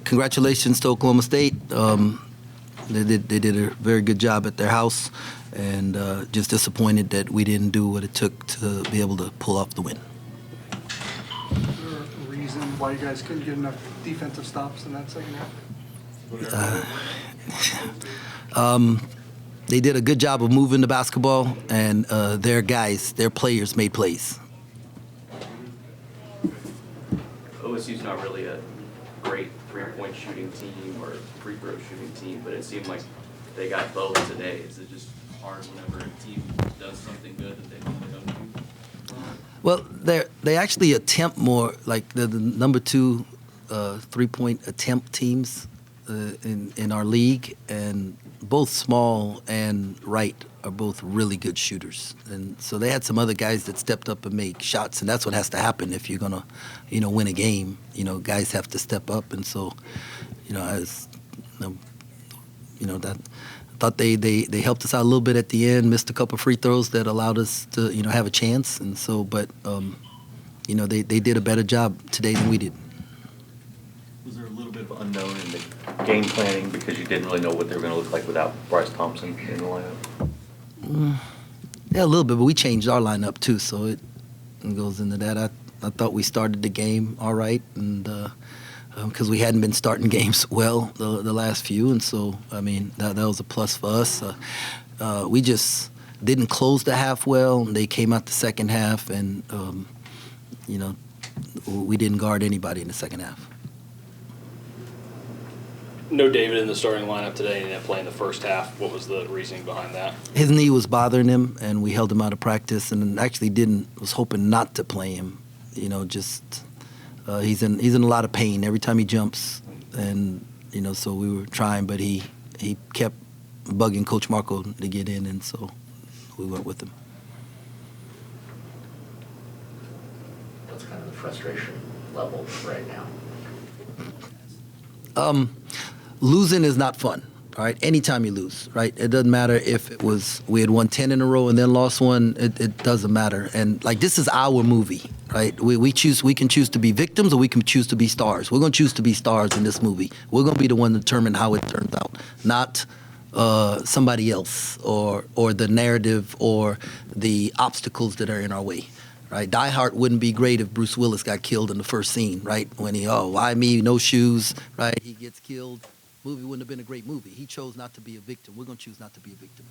congratulations to Oklahoma State. They did a very good job at their house, and just disappointed that we didn't do what it took to be able to pull off the win. Is there a reason why you guys couldn't get enough defensive stops in that second half? They did a good job of moving the basketball, and their players made plays. OSU's not really a great three-point shooting team or free throw shooting team, but it seemed like they got both today. Is it just hard whenever a team does something good that they don't do? Well, they actually attempt more, like the number 2 three-point attempt teams in our league, and both Small and Wright are both really good shooters. And so they had some other guys that stepped up and make shots, and that's what has to happen if you're gonna, win a game. Guys have to step up, and so, that. I thought they helped us out a little bit at the end, missed a couple free throws that allowed us to, have a chance. And so, but, they did a better job today than we did. Was there a little bit of unknown in the game planning because you didn't really know what they were going to look like without Bryce Thompson in the lineup? Yeah, a little bit, but we changed our lineup too, so it goes into that. I thought we started the game all right, and because we hadn't been starting games well the last few, and so, that was a plus for us. We just didn't close the half well, and they came out the second half, and, we didn't guard anybody in the second half. No David in the starting lineup today, and he didn't play in the first half. What was the reasoning behind that? His knee was bothering him, and we held him out of practice, and actually was hoping not to play him. He's in a lot of pain every time he jumps, and so we were trying, but he kept bugging Coach Marco to get in, and so we went with him. What's kind of the frustration level right now? Losing is not fun, all right? Anytime you lose, right? It doesn't matter if we had won 10 in a row and then lost one. It doesn't matter. And this is our movie, right? We can choose to be victims, or we can choose to be stars. We're going to choose to be stars in this movie. We're going to be the one to determine how it turns out, not somebody else or the narrative or the obstacles that are in our way. Right, Die Hard wouldn't be great if Bruce Willis got killed in the first scene, right? When why me, no shoes, right? He gets killed. Movie wouldn't have been a great movie. He chose not to be a victim. We're going to choose not to be a victim.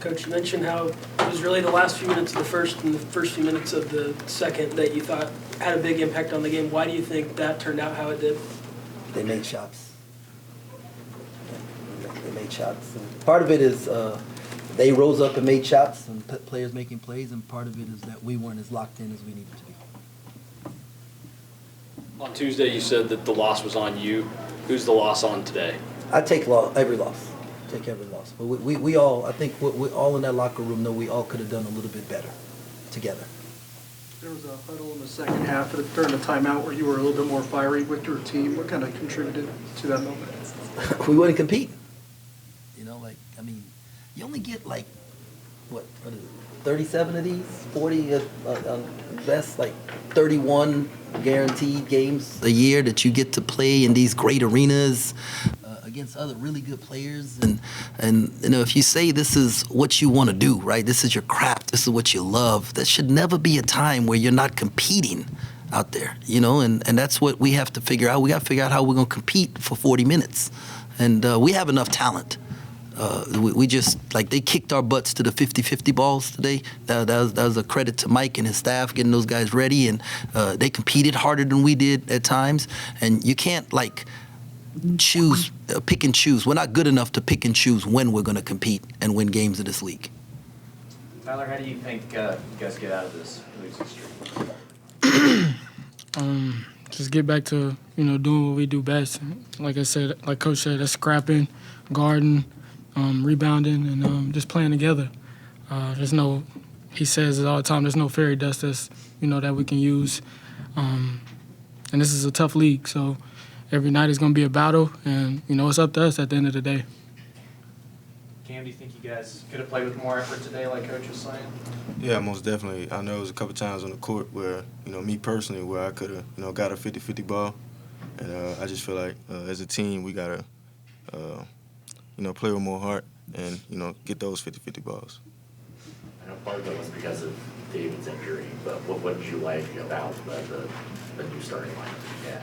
Coach, you mentioned how it was really the last few minutes of the first and the first few minutes of the second that you thought had a big impact on the game. Why do you think that turned out how it did? They made shots. They made shots. And part of it is they rose up and made shots, and players making plays, and part of it is that we weren't as locked in as we needed to be. On Tuesday, you said that the loss was on you. Who's the loss on today? I take every loss. Take every loss. But we all, I think we all in that locker room know we all could have done a little bit better together. There was a huddle in the second half during the timeout where you were a little bit more fiery with your team. What kind of contributed to that moment? We wouldn't compete. You only get what is it, 37 of these, 40 best, 31 guaranteed games a year that you get to play in these great arenas against other really good players. And if you say this is what you want to do, right, this is your craft, this is what you love, there should never be a time where you're not competing out there, and that's what we have to figure out. We got to figure out how we're going to compete for 40 minutes. And we have enough talent. We just, they kicked our butts to the 50-50 balls today. That was a credit to Mike and his staff getting those guys ready, and they competed harder than we did at times. And you can't, pick and choose. We're not good enough to pick and choose when we're going to compete and win games in this league. Tylor, how do you think you guys get out of this losing streak? Just get back to, doing what we do best. Like I said, like Coach said, that's scrapping, guarding, rebounding, and just playing together. He says it all the time, there's no fairy dust that we can use. And this is a tough league, so every night is going to be a battle, and, it's up to us at the end of the day. Cam, do you think you guys could have played with more effort today, like Coach was saying? Yeah, most definitely. I know it was a couple times on the court where, me personally, where I could have, got a 50-50 ball And I just feel like as a team, we got to, play with more heart and, get those 50-50 balls. I know part of it was because of David's injury, but what did you like about the new starting lineup? Yeah,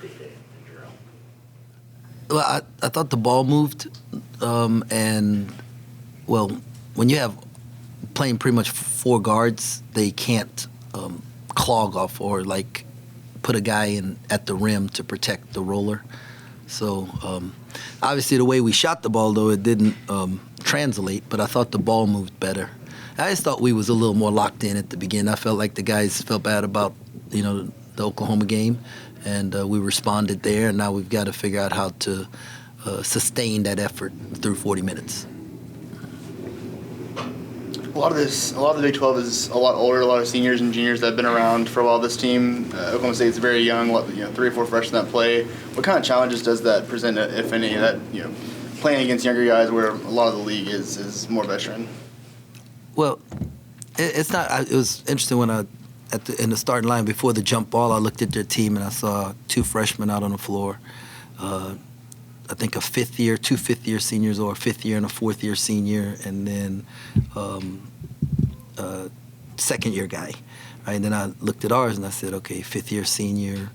the Day and Jerome. Well, I thought the ball moved, and, well, when you have playing pretty much 4 guards, they can't clog off or, like, put a guy in at the rim to protect the roller. So, obviously, the way we shot the ball, though, it didn't translate, but I thought the ball moved better. I just thought we was a little more locked in at the beginning. I felt like the guys felt bad about, the Oklahoma game, and we responded there, and now we've got to figure out how to sustain that effort through 40 minutes. A lot of the Big 12 is a lot older. A lot of seniors and juniors that have been around for a while. This team, Oklahoma State's very young. 3 or 4 freshmen that play. What kind of challenges does that present, if any? That playing against younger guys, where a lot of the league is more veteran. Well, it's not. It was interesting when in the starting line before the jump ball, I looked at their team and I saw 2 freshmen out on the floor. I think 2 fifth-year seniors, or a 5th year and a 4th-year senior, and then a 2nd-year guy. Right? And then I looked at ours and I said, okay, 5th-year senior,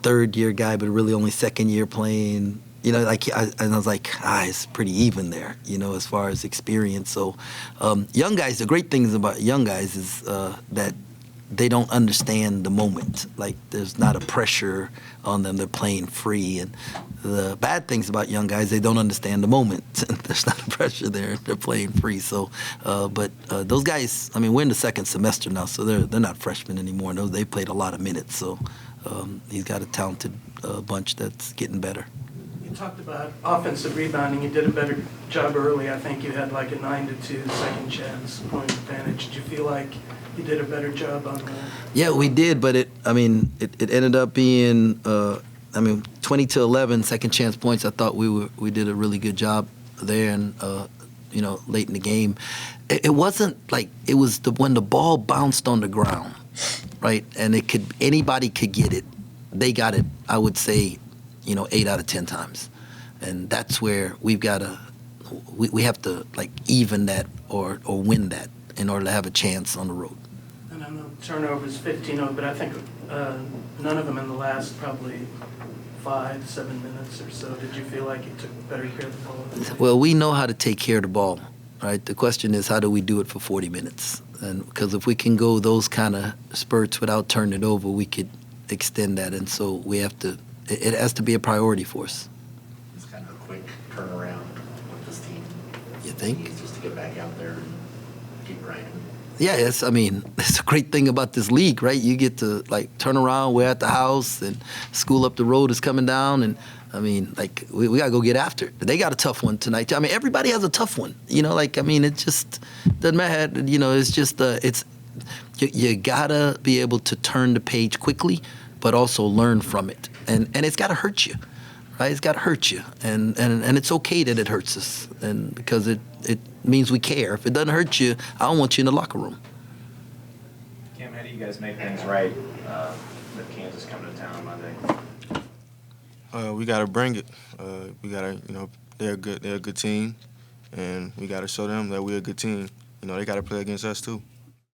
3rd-year guy, but really only 2nd year playing. And I was like, it's pretty even there, as far as experience. So young guys, the great things about young guys is that they don't understand the moment. Like, there's not a pressure on them. They're playing free. And the bad things about young guys, they don't understand the moment. There's not a pressure there. They're playing free. So, but those guys, we're in the 2nd semester now, so they're not freshmen anymore. They played a lot of minutes. So he's got a talented bunch that's getting better. You talked about offensive rebounding. You did a better job early. I think you had like a 9-2 second chance point advantage. Did you feel like you did a better job on that? Yeah, we did, but it ended up being 20-11 second chance points. I thought we did a really good job there, and late in the game, it wasn't like it was when the ball bounced on the ground, right? And anybody could get it. They got it. I would say, 8 out of 10 times, and that's where we have to like even that or win that in order to have a chance on the road. And I know turnovers 15-0, but I think none of them in the last probably 5-7 minutes or so. Did you feel like you took better care of the ball? Well, we know how to take care of the ball, right? The question is, how do we do it for 40 minutes? And because if we can go those kind of spurts without turning it over, we could extend that. And so we have to. It has to be a priority for us. It's kind of a quick turnaround with this team. You think? It's just to get back out there and keep grinding. Yeah, it's a great thing about this league, right? You get to, like, turn around, we're at the house, and school up the road is coming down, and, we got to go get after it. They got a tough one tonight. Everybody has a tough one. It just doesn't matter. It's just, you got to be able to turn the page quickly, but also learn from it. And it's got to hurt you, right? It's got to hurt you. And it's okay that it hurts us, and because it means we care. If it doesn't hurt you, I don't want you in the locker room. Cam, how do you guys make things right with Kansas coming to town Monday? We got to bring it. We got to, they're a good team, and we got to show them that we're a good team. They got to play against us too.